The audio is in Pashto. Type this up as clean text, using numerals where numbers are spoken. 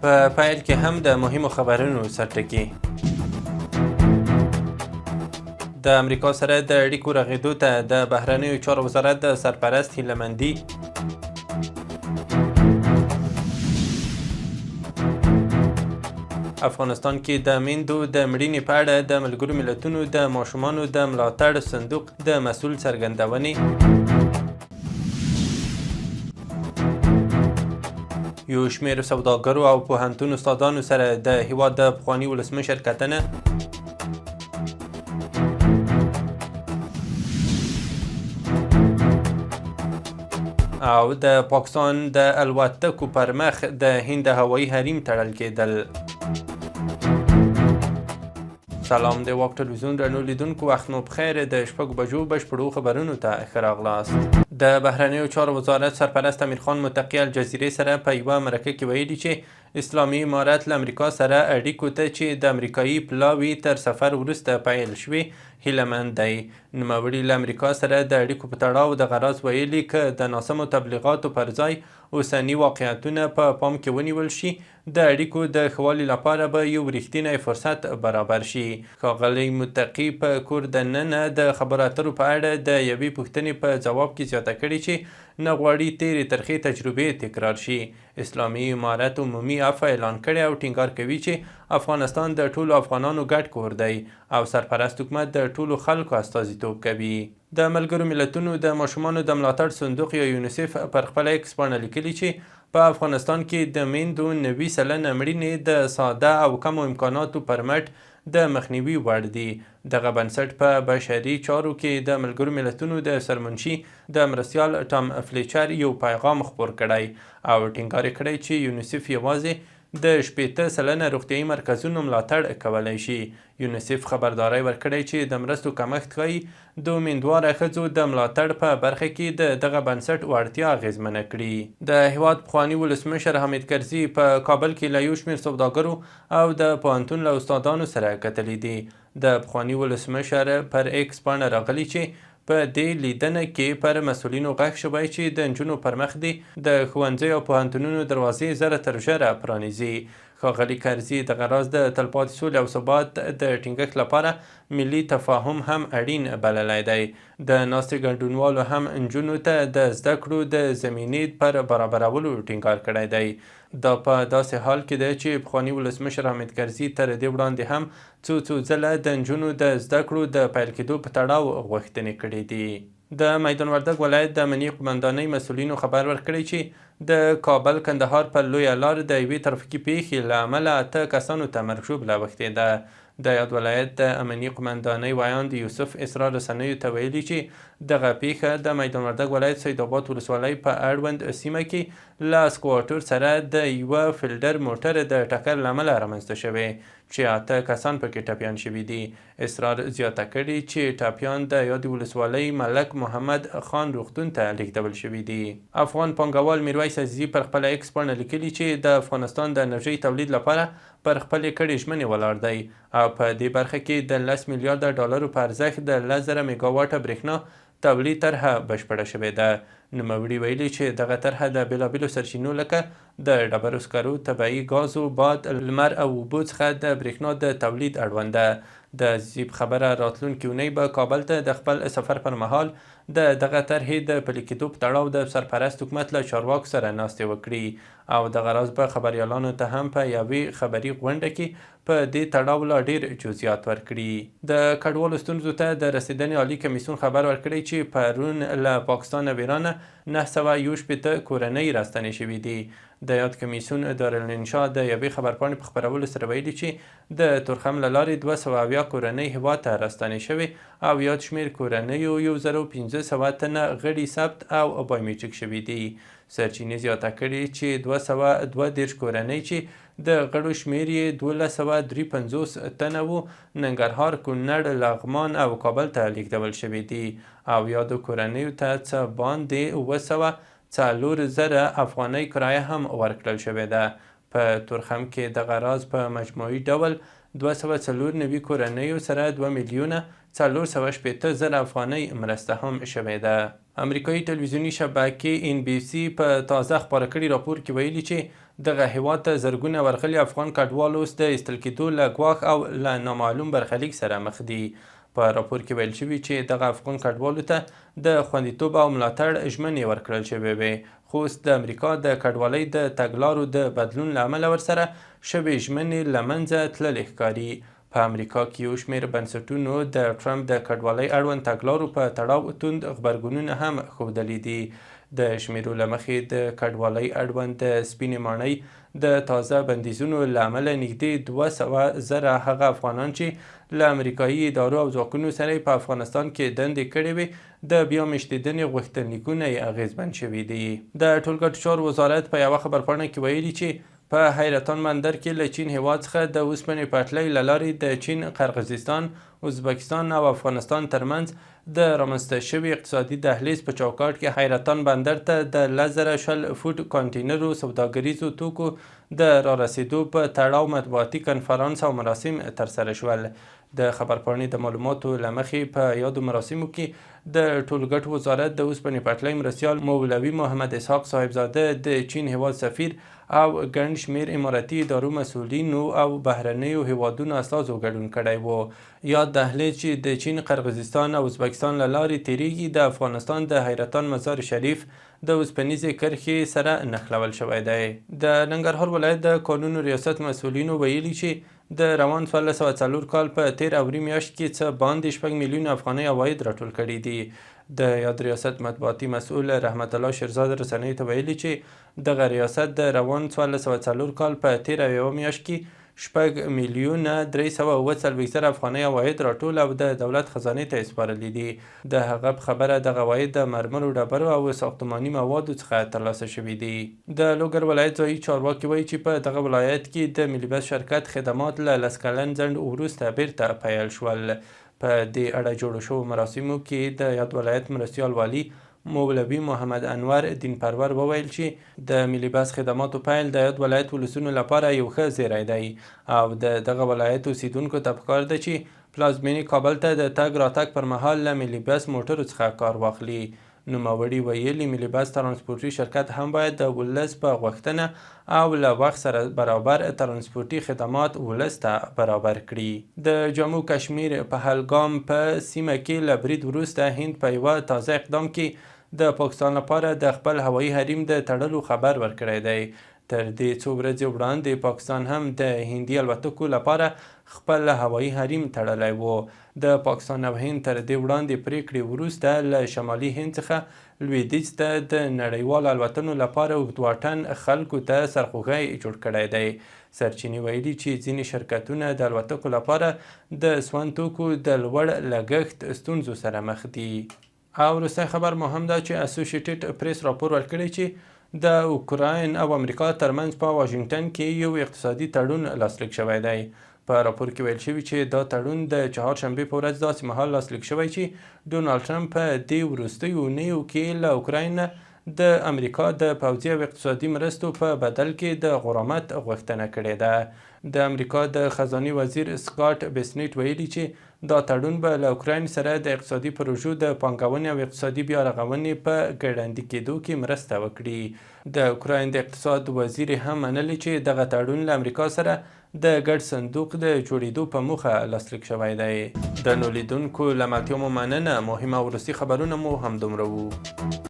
په پیل کې هم د مهمو خبرونو سرټکي. د امریکا سره د اړیکو رغېدو ته د بهرنیو چارو وزارت د سرپرست هیلهمندي. افغانستان کې د میندو د مړینې په اړه د ملګرو ملتونو د ماشومانو د ملاتړ صندوق د مسؤل څرګندونې. یو شمېر سوداګرو او پوهنتون استادانو سره د هیواد د پخواني ولسمشر کتنه. او د پاکستان د الوتکو پر مخ د هند هوایي حریم تړل کېدل. سلام د واک ټلویزیون درنو لیدونکو، وخت مو بخیر. د شپږ بجو بشپړو خبرونو ته ښه راغلاست. د بهرنیو چارو وزارت سرپرست امیرخان متقي الجزیرې سره په یوه مرکه کې ویلي چې اسلامي امارت له امریکا سره اړیکو ته چې د امریکایي پلاوي تر سفر وروسته پیل شوې هیلهمند دی. نوموړي له امریکا سره د اړیکو په تړاو د غرض ویلي که د ناسمو تبلیغاتو پر ځای اوسني واقعیتونه په پام کې ونیول شي، د اړیکو د ښه والي لپاره به یو رښتینی فرصت برابر شي. ښاغلی متقي په کور دننه د خبرو اترو په اړه د یوې پوښتنې په ځواب کې زیاته کړې چې نه غواړي تېرې ترخې تجربې تکرار شي. اسلامي امارت عمومي عفو اعلان کړی او ټینګار کوي چې افغانستان د ټولو افغانانو ګډ کور دی او سرپرست حکومت د ټولو خلکو استازیتوب کوي. د ملګرو ملتونو د ماشومانو د ملاتړ صندوق یا یونیسف پر خپله ایکس پاڼه لیکلي چې په افغانستان کې د میندو 90 سلنه مړینې د ساده او کمو امکاناتو پر مټ د مخنیوي وړ دي. دغه بنسټ په بشري چارو کې د ملګرو ملتونو د سرمنشي د مرستیال ټام فلیچر یو پیغام خپور کړی او ټینګار کړی چې یونیسف یوازې د 80 سلنه روغتیایي مرکزونو ملاتړ کولی شي. یونیسف خبرداری ورکړی چې د مرستو کمښت ښایي د امیندواره ښځو د ملاتړ په برخه کې د دغه بنسټ وړتیا اغېزمنه کړي. د هیواد پخواني ولسمشر حامد کرزي په کابل کې له یو شمېر سوداګرو او د پوهنتون له استادانو سره کتلي دي. د پخواني ولسمشر پر ایکس پاڼه راغلي چې په دې لیدنه کې پر مسؤلینو غږ شوی چې د نجونو پر مخ دې د ښوونځیو او پوهنتونونو دروازې زره تر ژره پرانیزي. ښاغلي کرزي دغه راز د تلپاتې سولې او ثبات د ټینګښت لپاره ملي تفاهم هم اړین بللی دی. د ناستې ګډونوالو هم نجونو ته د زده کړو د زمینې پر برابرولو ټینګار کړی دی. دا په داسې حال کې دی چې پخواني ولسمشر حامد کرزي تر دې وړاندې هم څو ځله د نجونو د زده کړو د پیل کېدو په تړاو غوښتنې کړې دي. د میدان وردګ ولایت د امنیې قمندانۍ مسؤلینو خبر ورکړی چې د کابل کندهار پر لویه لار د یوې ترافیکي پیښې له امله 8 کسانو ته مرګ ژوبله اوښتېده. د یاد ولایت د امنیې قمندانۍ ویاند یوسف اسرار رسنیو ته ویلي چې دغه پیښه د میدان وردګ ولایت سیدآباد ولسوالۍ په اړوند سیمه کې له اسکواټور سره د یوه فیلډر موټر د ټکر له امله رامنځته شوې چې 8 کسان پکې ټپیان شوي دي. اسرار زیاته کړي چې ټپیان د یادې ولسوالۍ ملک محمد خان روغتون ته لیږدول شوي دي. افغان پانګوال میرویس عزیزي پر خپله ایکس پاڼه لیکلي چې د افغانستان د انرژۍ تولید لپاره پر خپلې کړې ژمنې ولاړ دی او په دې برخه کې د 10 میلیارده ډالرو په ارزښت د 10,000 میګاواټه برېښنا تولید طرحه بشپړه شوې ده. نوموړي ویلي چې دغه طرحه د بېلابېلو سرچینو لکه د ډبرو سکرو، طبیعي ګازو، باد، لمر او اوبو څخه د برېښنا د تولید اړوند ده. د زیب خبره راتلونکې اونۍ به کابل ته د خپل سفر پر مهال د دغه طرحې د پلي کېدو په تړاو د سرپرست حکومت له چارواکو سره ناستې وکړي او دغه راز به خبریالانو ته هم په یوې خبري غونډه کې په دې تړاو لا ډېر جزئیات ورکړي. د کډوالو ستونزو ته د رسېدنې عالي کمیسیون خبر ورکړی چې پرون له پاکستان او ایرانه 961 کورنۍ راستنې شوي دي. د یاد کمیسیون دارالانشا د یوې خبرپاڼې په خپرولو سره ویلي چې د تورخم له لارې 270 کورنۍ هېواد ته راستنې شوې او یاد شمېر کورنیو 1500 تنه غړي ثبت او بایومیټریک شوي دي. سرچینې زیاته کړي چې 222 کورنۍ چې د غړو شمېر یې 1253 تنه وو ننګرهار، کونړ، لغمان او کابل ته لیږدول شوي دي او یادو کورنیو ته څه باندې 204,000 افغانۍ کرایه هم ورکړل شوې ده. په تورخم کې دغه راز په مجموعي ډول 294 کورنیو سره 2,480,000 افغانۍ مرسته هم شوې ده. امریکایي تلویزیوني شبکې NBC په تازه خپاره کړي راپور کې ویلي چې دغه هیواد ته زرګونه ورغلي افغان کډوال اوس د ایستل کېدو له ګواښ او له نامعلوم برخلیک سره مخ دي. په راپور کې ویل شوي چې دغه افغان کډوالو ته د خوندیتوب او ملاتړ ژمنې ورکړل شوې وې، خو اوس د امریکا د کډوالۍ د تګلارو د بدلون له امله ورسره شوې ژمنې له منځه تللې ښکاري. په امریکا کې یو شمېر بنسټونو د ټرمپ د کډوالۍ اړوند تګلارو په تړاو توند غبرګونونه هم ښودلي دي. د شمیرو له مخې د کډوالۍ اړوند د سپینې ماڼۍ د تازه بندیزونو له امله نږدې 200,000 هغه افغانان چې له امریکایي ادارو او ځواکونو سره په افغانستان کې دندې کړې وې د بیا مېشتېدنې غوښتنلیکونه یې اغېزمن شوي دي. د ټولګټو چارو وزارت په یوه خبرپاڼه کې ویلي چې په حیرتان بندر کې له چین هیواد څخه د اوسپنې پټلۍ له لارې د چین، قرغیزستان، ازبکستان او افغانستان ترمنځ د رامنځته شوي اقتصادي دهلیز په چوکاټ کې حیرتان بندر ته د 10,000 فوټ کانټینرو سوداګریزو توکو د رارسېدو په تړاو مطبوعاتي کنفرانس او مراسم ترسره شول. د خبرپاڼې د معلوماتو له مخې په یادو مراسمو کې د ټولګټو وزارت د اوسپنې پټلۍ مرستیال مولوي محمد اسحاق صاحبزاده، د چین هیواد سفیر او ګڼ شمېر اماراتي ادارو مسؤلینو او بهرنیو هیوادونو استازو ګډون کړی و. یاد دهلیز چې د چین، قرغیزستان او ازبکستان له لارې تیریږي د افغانستان د حیرتان مزار شریف د اوسپنیزې کرښې سره نښلول شوی دی. د ننګرهار ولایت د کانونو ریاست مسؤلینو ویلي چې د روان 1404 کال په 13 اوري میاشت کې څه باندې 6 میلیونه افغانۍ عواید راټول کړي دي. د یاد ریاست مطبوعاتي مسؤل رحمت الله شیرزاد رسنیو ته ویلي چې دغه ریاست د روان 1404 کال په 13 میاشت کې 6 میلیونه 340,000 افغانۍ عواید راټول او د دولت خزانې ته سپارلي دي. د هغه په خبره دغه عواید د مرمرو، ډبرو او ساختماني موادو څخه ترلاسه شوي دي. د لوګر ولایت ځایي چارواکي وایي چې په دغه ولایت کې د ملي بس شرکت خدمات له 10 کلن ځنډ وروسته بیرته پیل شول. په دې اړه جوړو شوو مراسمو کې د یاد ولایت مرستیال والي مولوي محمد انور دین پرور وویل چې د ملي بس خدماتو پیل د یاد ولایت ولسونو لپاره یو ښه زیری دی او د دغه ولایت اوسیدونکو ته پکار ده چې پلازمینې کابل ته د تګ راتګ پر مهال له ملي بس موټرو څخه کار واخلي. نوموړي ویلي ملي بس ترانسپورټي شرکت هم باید د ولس په غوښتنه او له وخت سره برابر ترانسپورټي خدمات ولس ته برابر کړي. د جموں کشمیر پهلګام په سیمه کې له برید وروسته هند په یوه تازه اقدام کې د پاکستان لپاره د خپل هوایي حریم د تړلو خبر ورکړی دی. تر دې څو ورځې وړاندې پاکستان هم د هندي الوتکو لپاره خپل هوایي حریم تړلی و. د پاکستان او هند تر دې وړاندې پریکړې وروسته له شمالي هند څخه لویدیځ ته د نړیوالو الوتنو لپاره اوږد واټن خلکو ته سرخوږی جوړ کړی دی. سرچینې ویلي چې ځینې شرکتونه د الوتکو لپاره د سون توکو د لوړ لګښت ستونزو سره مخ دي. او وروستی خبر مهم ده چې اسوسییټډ پریس راپور ورکړی چې د اوکراین او امریکا ترمنځ په واشنګټن کې یو اقتصادي تړون لاسلیک شوی دی. په راپور کې ویل شوي چې دا تړون د چهارشنبې په ورځ داسې مهال لاسلیک شوی چې ډونالډ ټرمپ په دې وروستیو اونیو کې له اوکراین د امریکا د پوځي او اقتصادي مرستو په بدل کې د غرامت غوښتنه کړې ده. د امریکا د خزانې وزیر سکاټ بیسنیټ ویلي چې دا تړون به له اوکراین سره د اقتصادي پروژو د پانګونې او اقتصادي بیا رغونې په ګړندي کېدو کې مرسته وکړي. د اوکراین د اقتصاد وزیر هم منلي چې دغه تړون له امریکا سره د ګډ صندوق د جوړېدو په موخه لاسلیک شوی دی. د نو لیدونکو له ملتیا مو مننه. مهم او وروستي خبرونه مو همدومره وو.